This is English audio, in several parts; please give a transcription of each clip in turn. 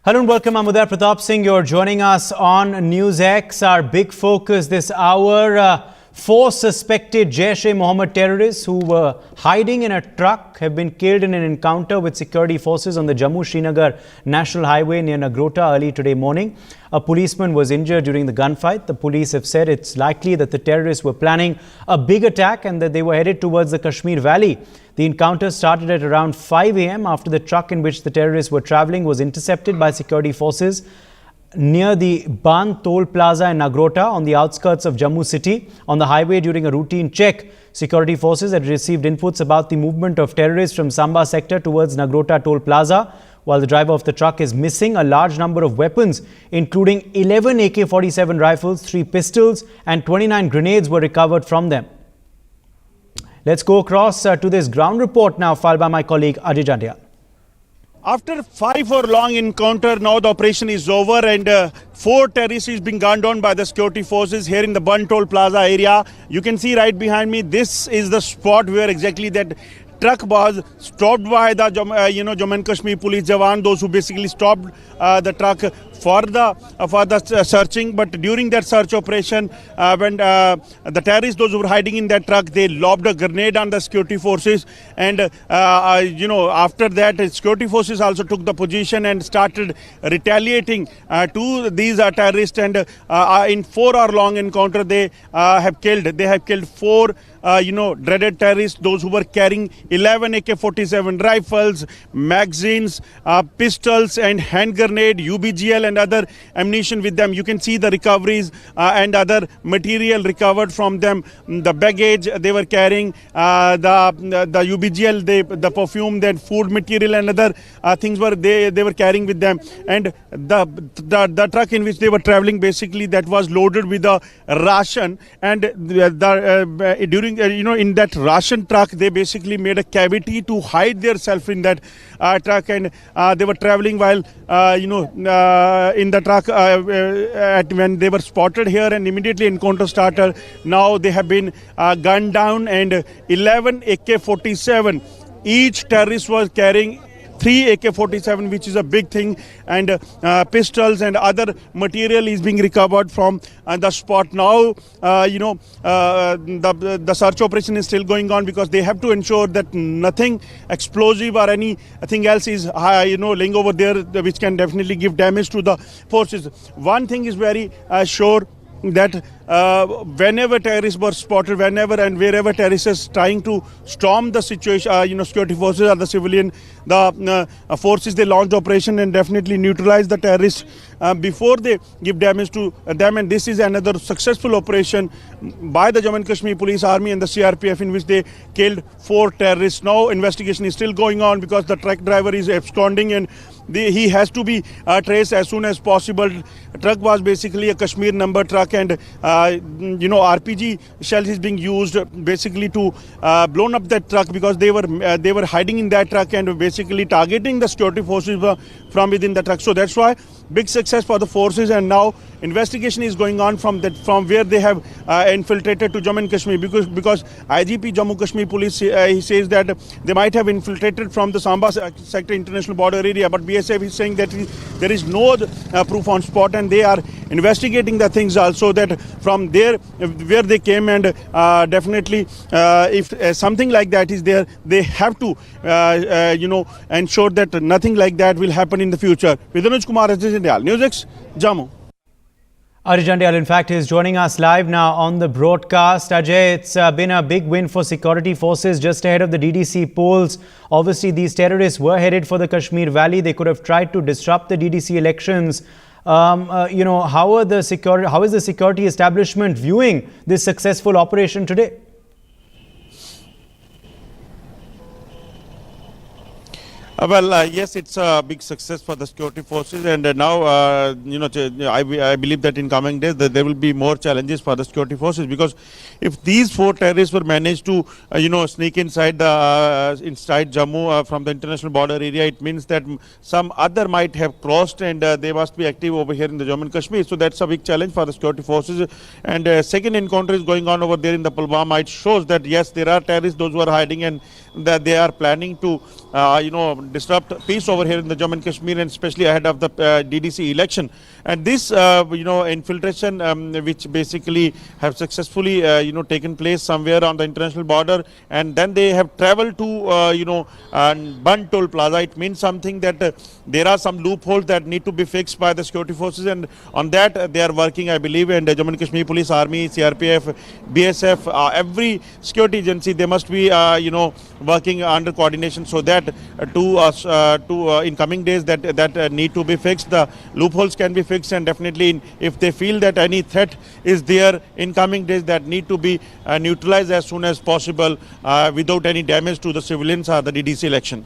Hello and welcome. I'm Uday Pratap Singh. You're joining us on NewsX. Our big focus this hour, four suspected Jaish-e-Mohammed terrorists who were hiding in a truck have been killed in an encounter with security forces on the Jammu-Srinagar National Highway near Nagrota early today morning. A policeman was injured during the gunfight. The police have said it's likely that the terrorists were planning a big attack and that they were headed towards the Kashmir Valley. The encounter started at around 5 a.m. after the truck in which the terrorists were traveling was intercepted by security forces near the Ban Toll Plaza in Nagrota on the outskirts of Jammu city. On the highway during a routine check, security forces had received inputs about the movement of terrorists from Samba sector towards Nagrota Toll Plaza. While the driver of the truck is missing, a large number of weapons, including 11 AK-47 rifles, 3 pistols and 29 grenades were recovered from them. Let's go across to this ground report now, filed by my colleague Ajay Jandia. After 5-hour-long encounter, now the operation is over and 4 terrorists is being gunned down by the security forces here in the Ban Toll Plaza area. You can see right behind me, this is the spot where exactly that truck was stopped by the Jammu and Kashmir police jawan, those who basically stopped the truck for the searching. But during that search operation, when the terrorists, those who were hiding in that truck, they lobbed a grenade on the security forces, and after that, security forces also took the position and started retaliating to these terrorists. And in 4-hour-long encounter, they have killed 4 dreaded terrorists, those who were carrying 11 AK-47 rifles, magazines, pistols and hand grenade, UBGL and other ammunition with them. You can see the recoveries and other material recovered from them. The baggage they were carrying, the UBGL, the perfume, that food material and other things were they were carrying with them. And the truck in which they were traveling, basically that was loaded with the ration, and in that ration truck, they basically made a cavity to hide themselves in that truck, and they were traveling while in the truck when they were spotted here, and immediately encounter started. Now they have been gunned down, and 11 AK-47. Each terrorist was carrying 3 AK-47, which is a big thing, and pistols and other material is being recovered from the spot. Now, the search operation is still going on because they have to ensure that nothing explosive or anything else is, laying over there, which can definitely give damage to the forces. One thing is very sure, that whenever terrorists were spotted, whenever and wherever terrorists is trying to storm the situation, security forces or the civilian, the forces, they launched operation and definitely neutralize the terrorists before they give damage to them. And this is another successful operation by the Jammu and Kashmir Police Army and the CRPF, in which they killed 4 terrorists. Now investigation is still going on because the truck driver is absconding, and he has to be traced as soon as possible. The truck was basically a Kashmir number truck, and RPG shells is being used basically to blown up that truck, because they were hiding in that truck and basically targeting the security forces from within the truck. So that's why big success for the forces, and now investigation is going on from where they have infiltrated to Jammu and Kashmir, because IGP Jammu Kashmir Police he says that they might have infiltrated from the Samba sector international border area, but BSF is saying that there is no proof on spot, and they are investigating the things also, that from there where they came, and definitely if something like that is there, they have to ensure that nothing like that will happen in the future. With Anuj Kumar, NewsX, Jammu. Ajay Jandia, in fact, is joining us live now on the broadcast. Ajay, it's been a big win for security forces just ahead of the DDC polls. Obviously, these terrorists were headed for the Kashmir Valley. They could have tried to disrupt the DDC elections. How is the security establishment viewing this successful operation today? Yes, it's a big success for the security forces, and now, I believe that in coming days that there will be more challenges for the security forces, because if these 4 terrorists were managed to, sneak inside Jammu from the international border area, it means that some other might have crossed, and they must be active over here in the Jammu and Kashmir. So that's a big challenge for the security forces. And second encounter is going on over there in the Pulwama. It shows that yes, there are terrorists, those who are hiding, and that they are planning to, disrupt peace over here in the Jammu and Kashmir, and especially ahead of the DDC election. And this, infiltration, which basically have successfully, taken place somewhere on the international border, and then they have traveled to, Bund Toll Plaza. It means something that there are some loopholes that need to be fixed by the security forces, and on that they are working, I believe. And Jammu and Kashmir Police, Army, CRPF, BSF, every security agency, they must be, working under coordination, so that in coming days that need to be fixed, the loopholes can be fixed, and definitely if they feel that any threat is there in coming days, that need to be neutralized as soon as possible without any damage to the civilians or the DDC election.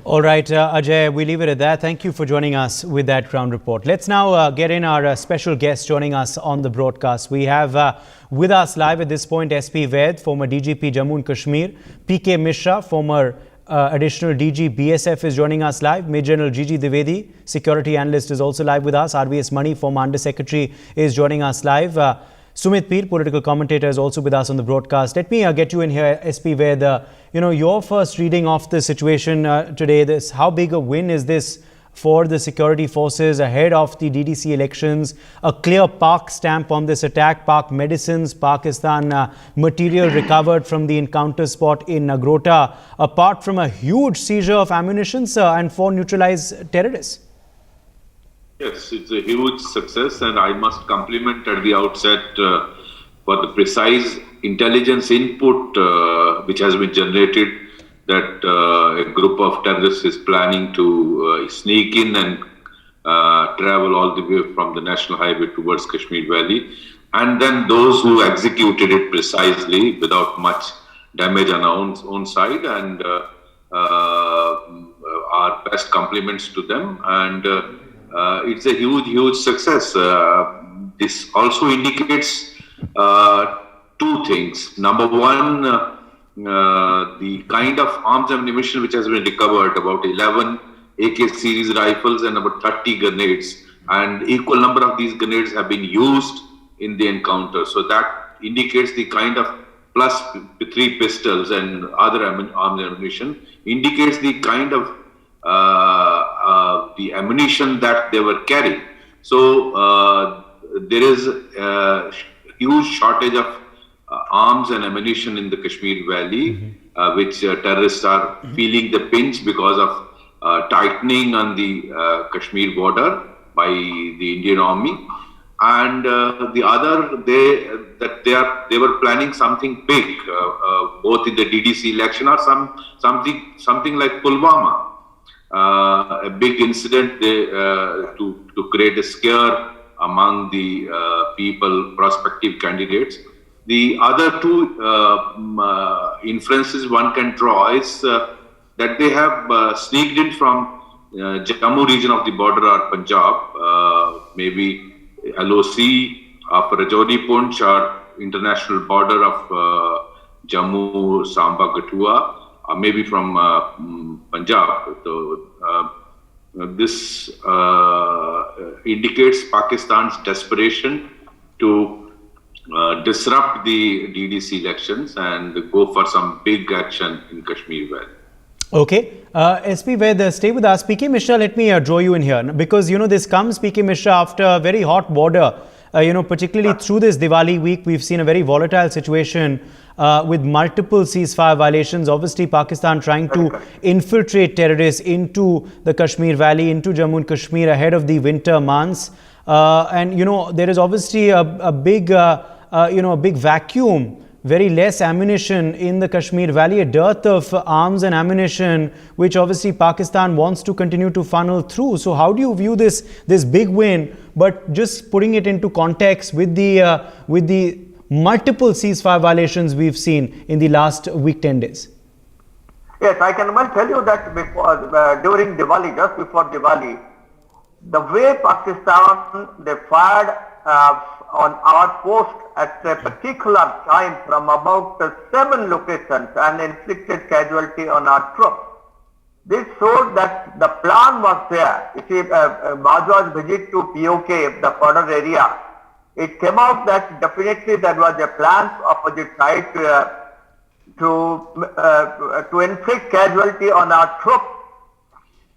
All right, Ajay, we leave it at that. Thank you for joining us with that ground report. Let's now get in our special guest joining us on the broadcast. We have with us live at this point SP Vaid, former DGP Jammu and Kashmir, PK Mishra, former additional DG BSF is joining us live. Major General Gigi Dwivedi, security analyst, is also live with us. RVS Mani, former Under Secretary, is joining us live. Sumit Peer, political commentator, is also with us on the broadcast. Let me get you in here, SP Vaid. Your first reading of the situation today. How big a win is this for the security forces ahead of the DDC elections? A clear Pak stamp on this attack. Pak medicines, Pakistan material recovered from the encounter spot in Nagrota, apart from a huge seizure of ammunition and 4 neutralized terrorists. Yes, it's a huge success, and I must compliment at the outset for the precise intelligence input which has been generated, that a group of terrorists is planning to sneak in and travel all the way from the national highway towards Kashmir Valley, and then those who executed it precisely without much damage on our own side, and our best compliments to them. And it's a huge success. This also indicates 2 things. Number one, the kind of arms and ammunition which has been recovered, about 11 AK series rifles and about 30 grenades, and equal number of these grenades have been used in the encounter. So that indicates the kind of, plus 3 pistols and other arms and ammunition, indicates the kind of the ammunition that they were carrying. So there is a huge shortage of arms and ammunition in the Kashmir Valley, which terrorists are feeling the pinch because of tightening on the Kashmir border by the Indian Army. And the other, they were planning something big, both in the DDC election or something like Pulwama. A big incident to create a scare among the prospective candidates. The other 2 inferences one can draw is that they have sneaked in from Jammu region of the border or Punjab, maybe LOC of Rajouri Poonch or international border of Jammu, Samba, Gatua, or maybe from Punjab. So this indicates Pakistan's desperation to disrupt the DDC elections and go for some big action in Kashmir Valley. Okay. SP Vaid, stay with us. PK Mishra, let me draw you in here, because, this comes, PK Mishra, after a very hot border. Particularly through this Diwali week, we've seen a very volatile situation with multiple ceasefire violations. Obviously, Pakistan trying to infiltrate terrorists into the Kashmir Valley, into Jammu and Kashmir ahead of the winter months. And, there is obviously a big vacuum, very less ammunition in the Kashmir Valley, a dearth of arms and ammunition, which obviously Pakistan wants to continue to funnel through. So how do you view this big win, but just putting it into context with the multiple ceasefire violations we've seen in the last week, 10 days? Yes, I can well tell you that during Diwali, just before Diwali, the way Pakistan, they fired on our post at a particular time from about 7 locations and inflicted casualty on our troops. This showed that the plan was there. You see, Bajwa's visit to POK, the border area, it came out that definitely there was a plan opposite side to inflict casualty on our troops,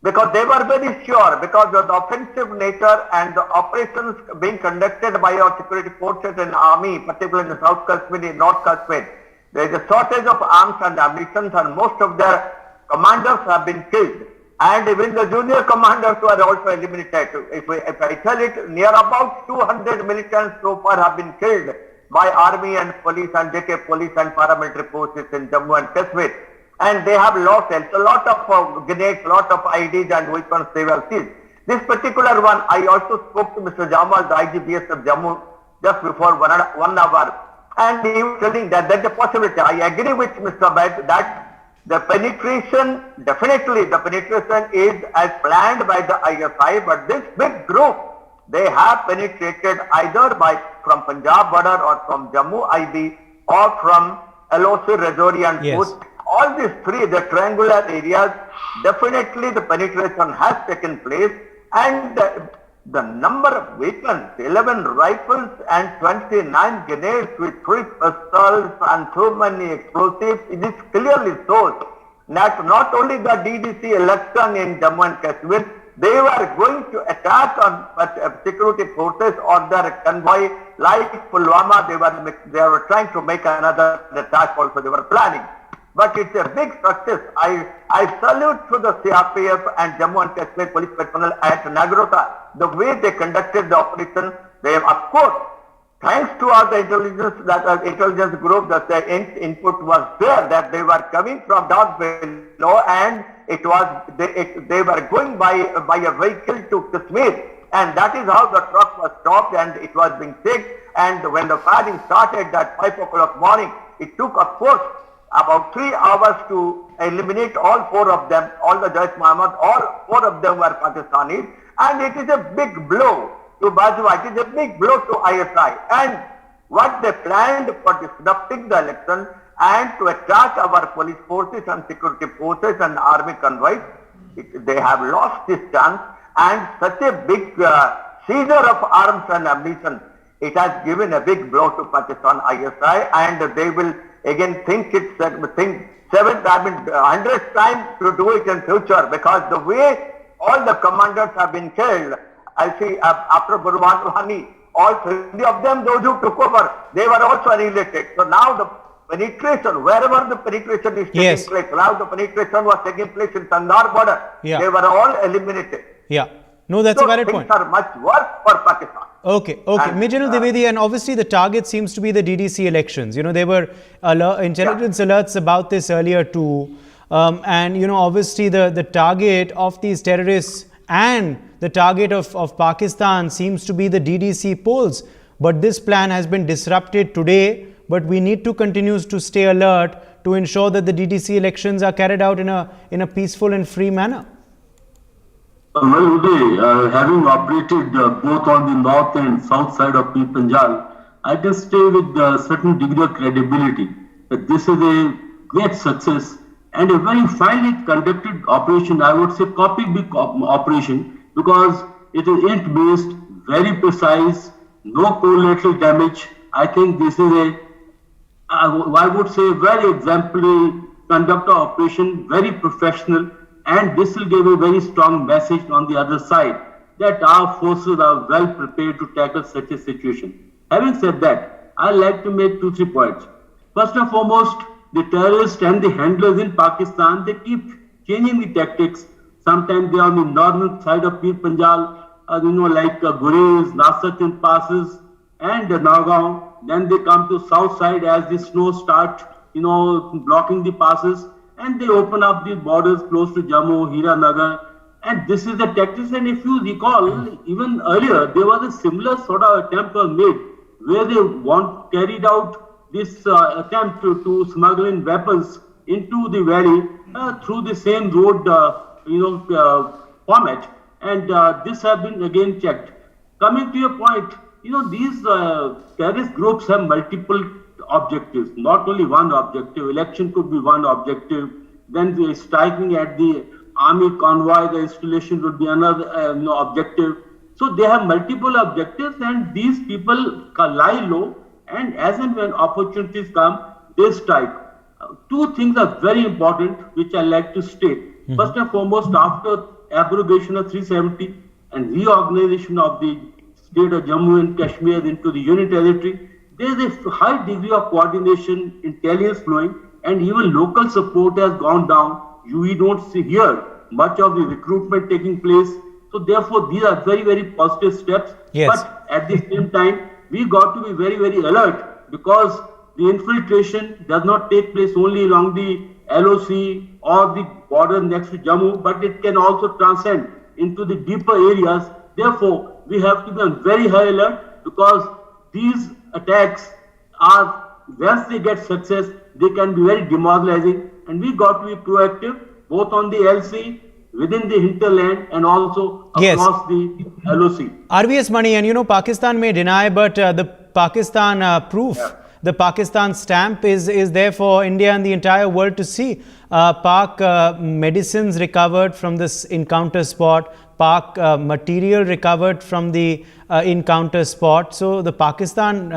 because they were very sure, because of the offensive nature and the operations being conducted by our security forces and army, particularly in the South Kashmir, North Kashmir. There is a shortage of arms and ammunition, and most of their commanders have been killed. And even the junior commanders were also eliminated. If I tell it, near about 200 militants so far have been killed by army and police and JK police and paramilitary forces in Jammu and Kashmir. And they have lost a lot of grenades, lot of IDs and weapons they were seized. This particular one, I also spoke to Mr. Jamal, the IGBS of Jammu, just before 1 hour. And he was telling that there's a possibility. I agree with Mr. Bed that the penetration, definitely the penetration is as planned by the ISI, but this big group, they have penetrated either from Punjab border or from Jammu IB or from LOC, Rajouri and Yes. Post. All these three, the triangular areas, definitely the penetration has taken place, and the number of weapons, 11 rifles and 29 grenades with 3 pistols and so many explosives, it is clearly shows that not only the DDC election in Jammu and Kashmir, they were going to attack on security forces or their convoy like Pulwama. They were trying to make another attack also, they were planning. But it's a big success. I salute to the CRPF and Jammu and Kashmir police personnel at Nagrota, the way they conducted the operation. They have, of course, thanks to all the intelligence group, that the input was there that they were coming from down below, and it was they were going by a vehicle to Kashmir, and that is how the truck was stopped and it was being checked. And when the firing started at 5 o'clock morning, it took, of course, about 3 hours to eliminate all 4 of them, all the Jaish Mohammed, all 4 of them were Pakistanis, and it is a big blow to Bajwa, it is a big blow to ISI. And what they planned for disrupting the election and to attack our police forces and security forces and army convoys, they have lost this chance, and such a big seizure of arms and ammunition, it has given a big blow to Pakistan ISI, and they will again think 100th time to do it in future, because the way all the commanders have been killed, I see after Burhan Rouhani, all 3 of them, those who took over, they were also annihilated. So now the penetration, wherever the penetration is taking Yes. place, now the penetration was taking place in Tandar border, Yeah. they were all eliminated. Yeah. No, that's So a valid things point. are much worse for Pakistan. Okay. And, Major General Dwivedi, and obviously the target seems to be the DDC elections. You know, there were intelligence alerts about this earlier too. And, you know, obviously the target of these terrorists and the target of Pakistan seems to be the DDC polls. But this plan has been disrupted today, but we need to continue to stay alert to ensure that the DDC elections are carried out in a peaceful and free manner. Well, Uday, having operated both on the north and south side of Pir Panjal, I can say with a certain degree of credibility that this is a great success and a very finely conducted operation. I would say copybook operation, because it is int-based, very precise, no collateral damage. I think this is I would say very exemplary conductor operation, very professional. And this will give a very strong message on the other side that our forces are well prepared to tackle such a situation. Having said that, I'd like to make 2-3 points. First and foremost, the terrorists and the handlers in Pakistan, they keep changing the tactics. Sometimes they are on the northern side of Pir Panjal, like Gurez, Nasruddin passes and Nagaon. Then they come to south side as the snow starts, blocking the passes. And they open up the borders close to Jammu, Hiranagar. And this is the tactics. And if you recall, even earlier, there was a similar sort of attempt was made where they carried out this attempt to smuggle in weapons into the valley through the same road, format. And this has been again checked. Coming to your point, these terrorist groups have multiple objectives, not only one objective. Election could be one objective. Then the striking at the army convoy, the installation would be another objective. So they have multiple objectives, and these people lie low, and as and when opportunities come, they strike. Two things are very important which I like to state. First and foremost, after abrogation of 370 and reorganization of the state of Jammu and Kashmir into the Union Territory, there is a high degree of coordination, intelligence flowing, and even local support has gone down. We don't see here much of the recruitment taking place. So therefore, these are very, very positive steps. Yes. But at the same time, we got to be very, very alert, because the infiltration does not take place only along the LOC or the border next to Jammu, but it can also transcend into the deeper areas. Therefore, we have to be on very high alert, because these attacks are, once they get success, they can be very demoralizing, and we got to be proactive both on the LC, within the hinterland, and also Yes. across the LOC. RVS Mani, and Pakistan may deny, but the Pakistan proof, the Pakistan stamp is there for India and the entire world to see. Pak medicines recovered from this encounter spot, Pak material recovered from the encounter spot. So the Pakistan,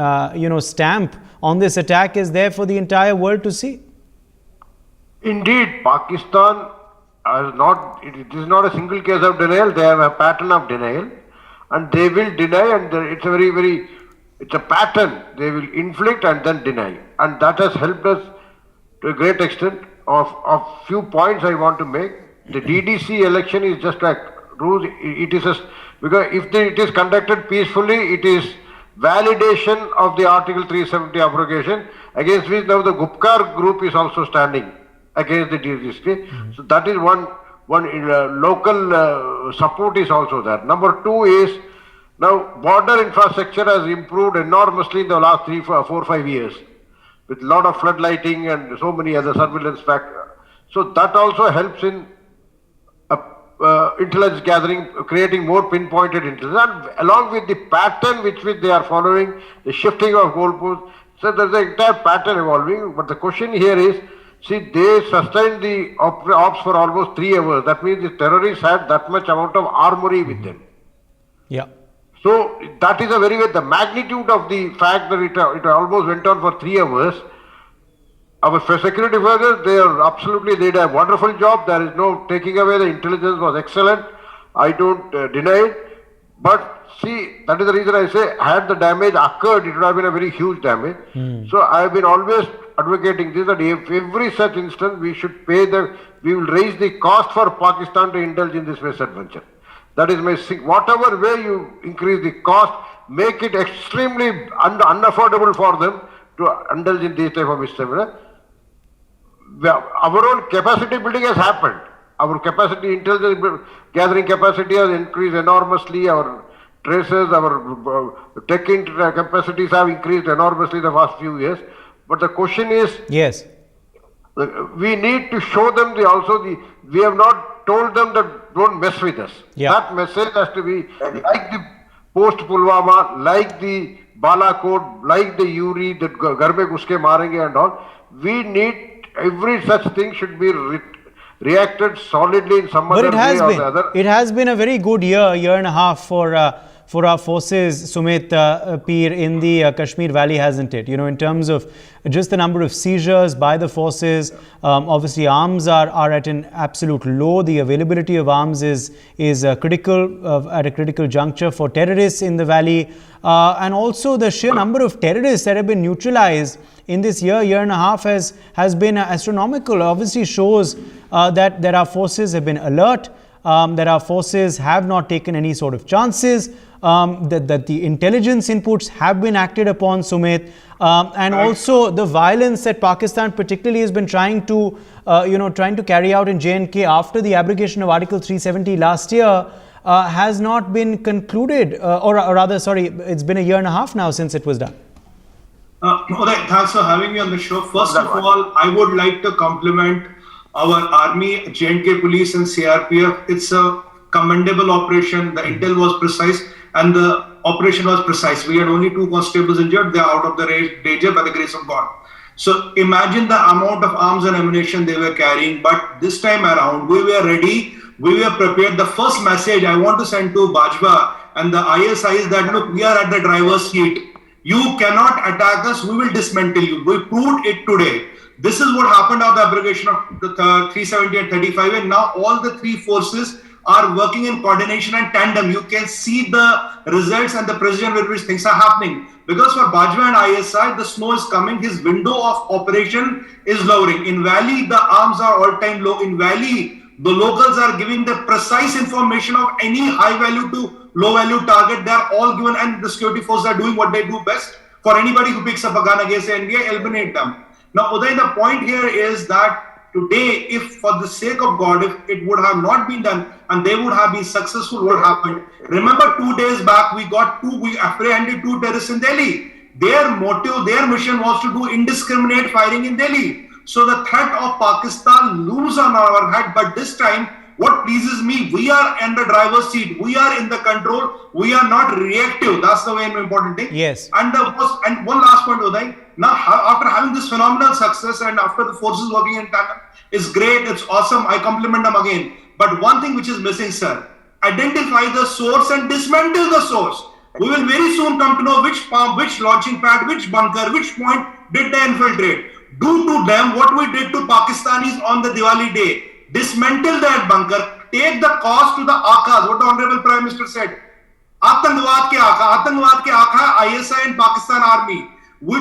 stamp on this attack is there for the entire world to see. Indeed, Pakistan it is not a single case of denial. They have a pattern of denial, and they will deny, and it's a it's a pattern. They will inflict and then deny, and that has helped us to a great extent. Of few points I want to make. The DDC election is just like rules. It is because if it is conducted peacefully, it is validation of the Article 370 abrogation, against which now the Gupkar group is also standing against the DDC. So that is one local support is also there. Number two is, now border infrastructure has improved enormously in the last 3, 4, 5 years, with a lot of floodlighting and so many other surveillance factors. So that also helps in intelligence gathering, creating more pinpointed intelligence, and along with the pattern which they are following, the shifting of goalposts. So there's an entire pattern evolving. But the question here is, see, they sustained the ops for almost 3 hours. That means the terrorists had that much amount of armory with them. Yeah. So that is the magnitude of the fact that it almost went on for 3 hours. Our security forces, they did a wonderful job. There is no taking away. The intelligence was excellent. I don't deny it. But see, that is the reason I say, had the damage occurred, it would have been a very huge damage. So I have been always advocating this, that if every such instance we will raise the cost for Pakistan to indulge in this misadventure. That is my whatever way you increase the cost, make it extremely unaffordable for them to indulge in these type of misadventure. Our own capacity building has happened. Our intelligence gathering capacity has increased enormously. Our traces, our tech capacities have increased enormously the past few years. But the question is, yes, we need to show them we have not told them that don't mess with us. Yeah. That message has to be like the post Pulwama, like the Balakot, like the Uri, that Ghar mein ghuske marenge and all. We need every such thing should be reacted solidly in some other way or the other. It has been a very good year and a half for our forces, Sumit Peer, in the Kashmir Valley, hasn't it? In terms of just the number of seizures by the forces, obviously arms are at an absolute low. The availability of arms is critical at a critical juncture for terrorists in the valley, and also the sheer number of terrorists that have been neutralized in this year and a half has been astronomical. Obviously shows that our forces have been alert, that our forces have not taken any sort of chances, that the intelligence inputs have been acted upon, Sumit, and also the violence that Pakistan particularly has been trying to carry out in J&K after the abrogation of Article 370 last year has not been concluded, or rather, sorry, it's been a year and a half now since it was done. Uday, thanks for having me on the show. First of all, I would like to compliment our army, J&K police and CRPF. It's a commendable operation. The intel was precise and the operation was precise. We had only 2 constables injured. They are out of the danger by the grace of God. So imagine the amount of arms and ammunition they were carrying. But this time around, we were ready. We were prepared. The first message I want to send to Bajwa and the ISI is that, look, we are at the driver's seat. You cannot attack us. We will dismantle you. We proved it today. This is what happened after the abrogation of the 370 and 35, and now all the three forces are working in coordination and tandem. You can see the results and the precision with which things are happening. Because for Bajwa and ISI, the snow is coming. His window of operation is lowering. In Valley, the arms are all-time low. In Valley, the locals are giving the precise information of any high-value to low-value target. They are all given, and the security forces are doing what they do best. For anybody who picks up a gun against the NDA, eliminate them. Now, Uday, the point here is that today, if for the sake of God, if it would have not been done and they would have been successful, what happened? Remember 2 days back, we apprehended 2 terrorists in Delhi. Their motive, their mission was to do indiscriminate firing in Delhi. So the threat of Pakistan looms on our head, but this time, what pleases me, we are in the driver's seat. We are in the control. We are not reactive. That's the very important thing. Yes. And one last point, Uday. Now, after having this phenomenal success and after the forces working in tandem, it's great. It's awesome. I compliment them again. But one thing which is missing, sir, identify the source and dismantle the source. We will very soon come to know which pump, which launching pad, which bunker, which point did they infiltrate. Do to them what we did to Pakistanis on the Diwali day. Dismantle that bunker, take the cost to the Akas, what the Honorable Prime Minister said. Atangwad ke Akha, ISI and Pakistan Army.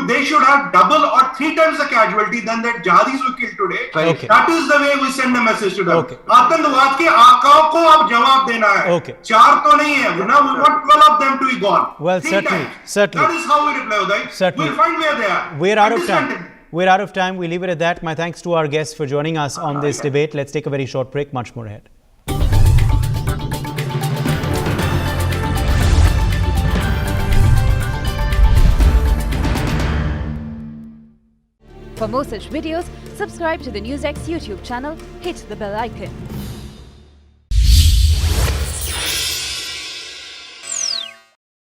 They should have double or 3 times the casualty than that jihadis we killed today. Okay. That is the way we send a message to them. Okay. Atangwad ke Akha ko ab jawab dena hai. Okay. 4 to nahi hai. Now we want 12 of them to be gone. Well, 3 certainly, times. certainly. That is how we reply, Uday. Certainly. We'll find where they are. We're out And of time. dismantle. We're out of time. We leave it at that. My thanks to our guests for joining us on this debate. Let's take a very short break. Much more ahead. For more such videos, subscribe to the NewsX YouTube channel, hit the bell icon.